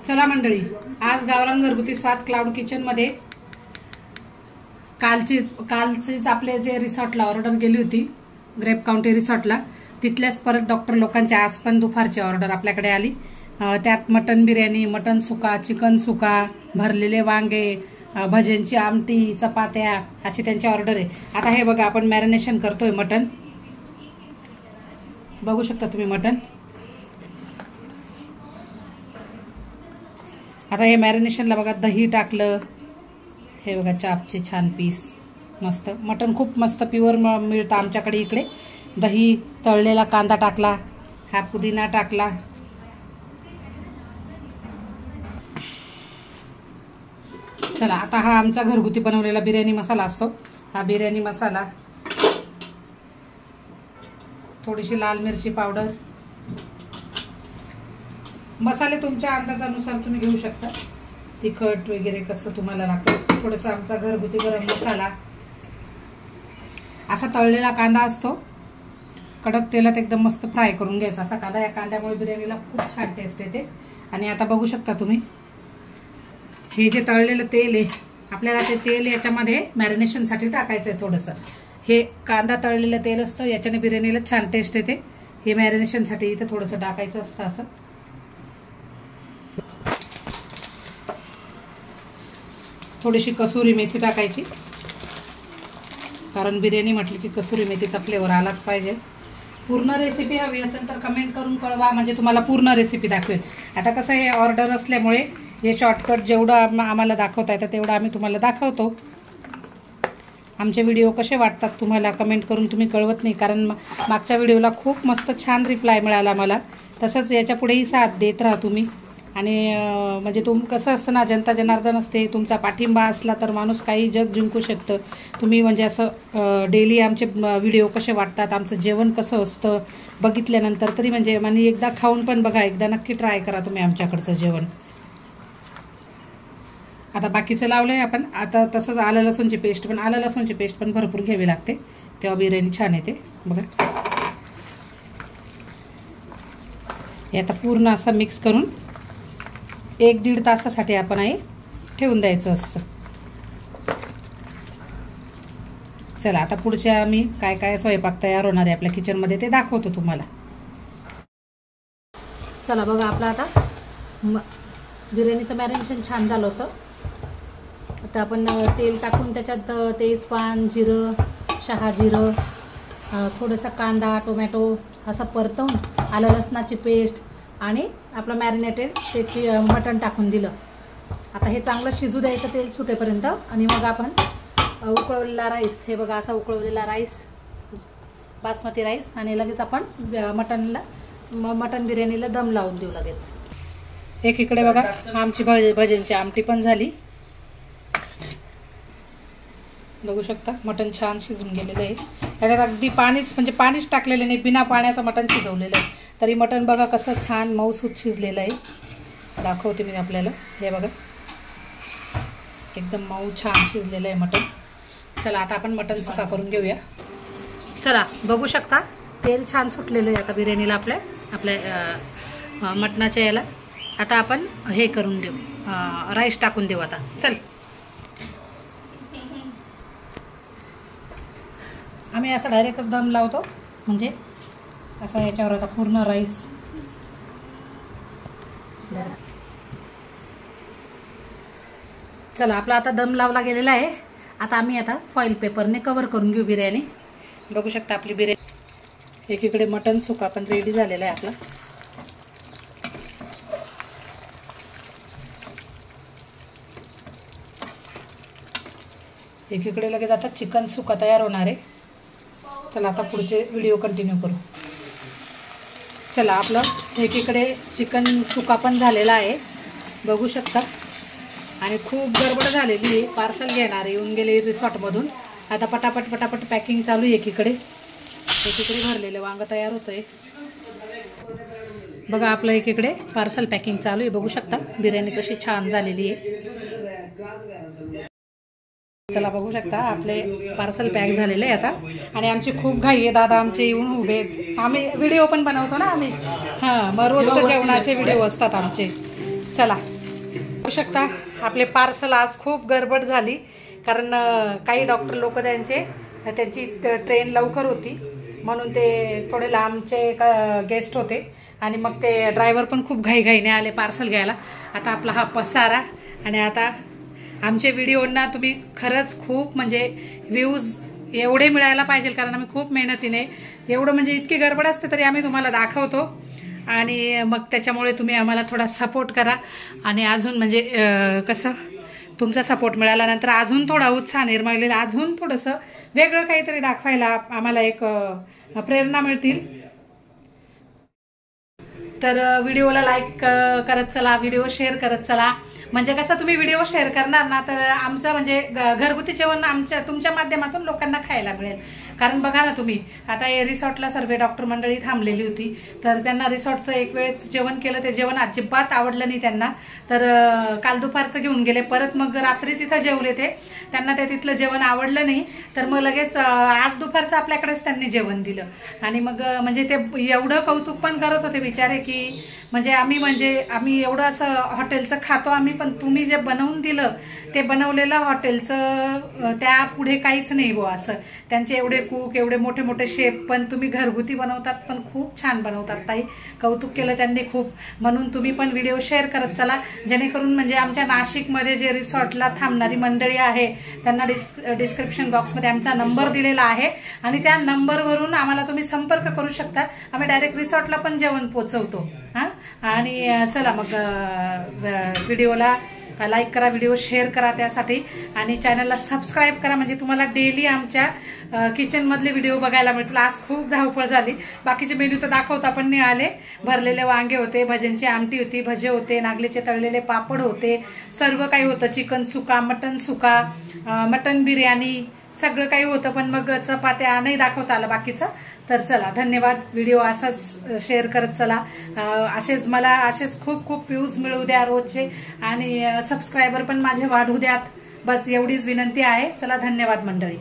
चला मंडळी, आज गावरान घरगुती स्वाद क्लाउड किचन मध्ये कालचीच आपले जे रिसॉर्टला ऑर्डर गेली होती, ग्रेप काउंटी रिसॉर्टला, तिथल्याच परत डॉक्टर लोकांची आज पण दुपारची ऑर्डर आपल्याकडे आली। त्यात मटन बिर्याणी, मटन सुका, चिकन सुका, भरलेले वांगे, भज्यांची आमटी, चपात्या अशी त्यांची ऑर्डर आहे। आता हे बघा, आपण मॅरिनेशन करतोय मटन, बघू शकता तुम्ही मटन। आता हे मॅरिनेशनला बघा दही टाकलं, हे बघा चापचे छान पीस, मस्त मटन खूप मस्त प्युअर मिळतं आमच्याकडे इकडे। दही, तळलेला कांदा टाकला, हा पुदिना टाकला, चला आता हा आमचा घरगुती बनवलेला बिर्याणी मसाला असतो। हा बिर्याणी मसाला, थोडीशी लाल मिरची पावडर, मसाले तुमच्या अंदाजानुसार तुम्ही घेऊ शकता, तिखट वगैरे कसं तुम्हाला लागतं। थोडंसं आमचा घरगुती गरम मसाला, असा तळलेला कांदा असतो, कडक तेलात एकदम मस्त फ्राय करून घ्यायचा असा कांदा। या कांद्यामुळे बिर्याणीला खूप छान टेस्ट येते। आणि आता बघू शकता तुम्ही, हे जे तळलेलं तेल आहे, आपल्याला ते तेल याच्यामध्ये मॅरिनेशनसाठी टाकायचं आहे थोडंसं। हे कांदा तळलेलं तेल असतं, याच्याने बिर्याणीला छान टेस्ट येते। हे मॅरिनेशनसाठी इथे थोडंसं टाकायचं असतं असं। थोडीशी कसुरी मेथी टाकायची, कारण बिर्याणी म्हटली की कसुरी मेथीचा फ्लेवर आलाच पाहिजे। पूर्ण रेसिपी हवी असेल तर कमेंट करून कळवा, म्हणजे तुम्हाला पूर्ण रेसिपी दाखवेल। आता कसं हे ऑर्डर असल्यामुळे हे शॉर्टकट जेवढं आम्हाला दाखवता येतं तेवढं आम्ही तुम्हाला दाखवतो। आमचे व्हिडिओ कसे वाटतात तुम्हाला कमेंट करून तुम्ही कळवत नाही, कारण मागच्या व्हिडिओला खूप मस्त छान रिप्लाय मिळाला मला। तसंच याच्या पुढेही साथ देत राहा तुम्ही। आणि म्हणजे कसं असतं ना, जनता जनार्दन असते, तुमचा पाठिंबा असला तर माणूस काही जग जिंकू शकतं। तुम्ही म्हणजे असं डेली आमचे व्हिडिओ कसे वाटतात, आमचं जेवण कसं असतं बघितल्यानंतर तरी म्हणजे एकदा खाऊन पण बघा, एकदा नक्की ट्राय करा तुम्ही आमच्याकडचं जेवण। आता बाकीचं लावलंय आपण। आता तसंच आलं लसूणची पेस्ट पण भरपूर घ्यावी लागते, तेव्हा बिर्याणी छान येते बघा। हे आता पूर्ण असं मिक्स करून 1-1.5 तासासाठी आपण हे ठेवून द्यायचं असतं। चला आता पुढच्या मी काय काय स्वयंपाक तयार होणार आहे आपल्या किचनमध्ये ते दाखवतो तुम्हाला। चला बघा, आपलं आता बिर्याणीचं मॅरिनेशन छान झालं होतं। आता आपण तेल टाकून त्याच्यात तेजपान, जिरं, शहाजिरं, थोडासा कांदा, टोमॅटो असं परतवून आलं लसणाची पेस्ट आणि आपलं मॅरिनेटेड त्याची मटण टाकून दिलं। आता हे चांगलं शिजू द्यायचं तेल सुटेपर्यंत। आणि मग आपण उकळवलेला राईस, हे बघा असा उकळवलेला राईस, बासमती राईस, आणि लगेच आपण मटण बिर्याणीला दम लावून देऊ लगेच। एकीकडे बघा आमची भज्यांची आमटी पण झाली, बघू शकता मटण छान शिजून गेलेलं आहे। त्याच्यात अगदी पाणीच टाकलेलं नाही, बिना पाण्याचं मटण शिजवलेलं आहे, तरी मटण बघा कसं छान मऊसूत शिजलेलं आहे। दाखवते मी आपल्याला, हे बघा एकदम मऊ छान शिजलेलं आहे मटण। चला आता आपण मटण सुका करून घेऊया। चला बघू शकता तेल छान सुटलेलं आहे आता बिर्याणीला आपल्या मटणाच्या याला। आता आपण हे करून देऊ, राईस टाकून देऊ आता। चल, आम्ही असं डायरेक्टच दम लावतो, म्हणजे असं याच्यावर आता पूर्ण राईस। चला आपला आता दम लावला गेलेला आहे। आता आम्ही फॉईल पेपरने कव्हर करून घेऊ बिर्याणी। बघू शकता आपली बिर्याणी, एकीकडे मटण सुका पण रेडी झालेला आहे आपला। एकीकडे लगेच आता चिकन सुका तयार होणार आहे। चला आता पुढचे व्हिडिओ कंटिन्यू करू। चला आपलं एकीकडे चिकन सुका पण झालेला आहे, बघू शकता। आणि खूप गडबड झालेली आहे, पार्सल घेणार येऊन गेले रिसॉर्टमधून। आता पटापट पॅकिंग चालू आहे। एकीकडे भरलेलं वांग तयार होतंय बघा, आपलं एकीकडे पार्सल पॅकिंग चालू आहे, बघू शकता बिर्याणी कशी छान झालेली आहे। चला बघू शकता आपले पार्सल पॅक झालेले आहे आता। आणि आमची खूप घाई आहे, दादा आमचे येऊन उभे आहेत। व्हिडिओ पण बनवतो ना आम्ही, हां मग रोजचं जेवणाचे व्हिडिओ असतात आमचे। चला बघू शकता आपले पार्सल आज खूप गडबड झाली, कारण काही डॉक्टर लोक त्यांची ट्रेन लवकर होती म्हणून ते थोडे लांबचे गेस्ट होते आणि मग ते ड्रायव्हर पण खूप घाईघाईने आले पार्सल घ्यायला. आता आपला हा पसारा आणि आता आमचे व्हिडिओंना तुम्ही खरंच खूप म्हणजे व्ह्यूज एवढे मिळायला पाहिजे, कारण आम्ही खूप मेहनतीने एवढं म्हणजे इतकी गडबड असते तरी आम्ही तुम्हाला दाखवतो आणि मग त्याच्यामुळे तुम्ही आम्हाला थोडा सपोर्ट करा. आणि अजून म्हणजे कसं तुमचा सपोर्ट मिळाल्यानंतर अजून थोडा उत्साह निर्माण होईल, अजून थोडंसं वेगळं काहीतरी दाखवायला आम्हाला एक प्रेरणा मिळतील. तर व्हिडिओला लाईक करत चला, व्हिडिओ शेअर करत चला. म्हणजे कसं तुम्ही व्हिडिओ शेअर करणार ना तर आमचं म्हणजे घरगुती जेवण तुमच्या माध्यमातून लोकांना खायला मिळेल. कारण बघा ना तुम्ही, आता रिसॉर्टला सर्व डॉक्टर मंडळी थांबलेली होती, तर त्यांना रिसॉर्टचं एक वेळेस जेवण केलं, ते जेवण अजिबात आवडलं नाही त्यांना. तर काल दुपारचं घेऊन गेले, परत मग रात्री तिथं जेवले त्यांना ते तिथलं जेवण आवडलं नाही, तर मग लगेच आज दुपारचं आपल्याकडेच त्यांनी जेवण दिलं. आणि मग म्हणजे ते एवढं कौतुक पण करत होते बिचारे की म्हणजे आम्ही एवढं असं हॉटेलचं खातो आम्ही, पण तुम्ही जे बनवून दिलं ते बनवलेलं हॉटेलचं त्या पुढे काहीच नाही गो. असं त्यांचे एवढे कुक, एवढे मोठे मोठे शेफ, पण तुम्ही घरगुती बनवतात पण खूप छान बनवतात ताई. कौतुक केलं त्यांनी खूप. म्हणून तुम्ही पण व्हिडिओ शेअर करत चला, जेणेकरून म्हणजे आमच्या नाशिकमध्ये जे रिसॉर्टला थांबणारी मंडळी आहे त्यांना डिस्क्रिप्शन बॉक्समध्ये आमचा नंबर दिलेला आहे आणि त्या नंबरवरून आम्हाला तुम्ही संपर्क करू शकता. आम्ही डायरेक्ट रिसॉर्टला पण जेवण पोचवतो. आणि चला मग व्हिडिओला लाईक करा, व्हिडिओ शेअर करा त्यासाठी, आणि चॅनलला सबस्क्राईब करा म्हणजे तुम्हाला डेली आमच्या किचनमधले व्हिडिओ बघायला मिळतील. आज खूप धावपळ झाली, बाकीचे मेन्यू तर दाखवता पण नाही आले. भरलेले वांगे होते, भज्यांची आमटी होती, भजे होते, नागलीचे तळलेले पापड होते, सर्व काही होतं. चिकन सुका, मटन सुका, मटन बिर्याणी सगळं काही होतं, पण मग चपात्या नाही दाखवता आलं बाकीचं. तर चला धन्यवाद. व्हिडिओ असाच शेअर करत चला, असेच खूप खूप व्ह्यूज मिळू द्या रोजचे, आणि सबस्क्रायबर पण माझे वाढू द्यात. बस एवढीच विनंती आहे. चला धन्यवाद मंडळी.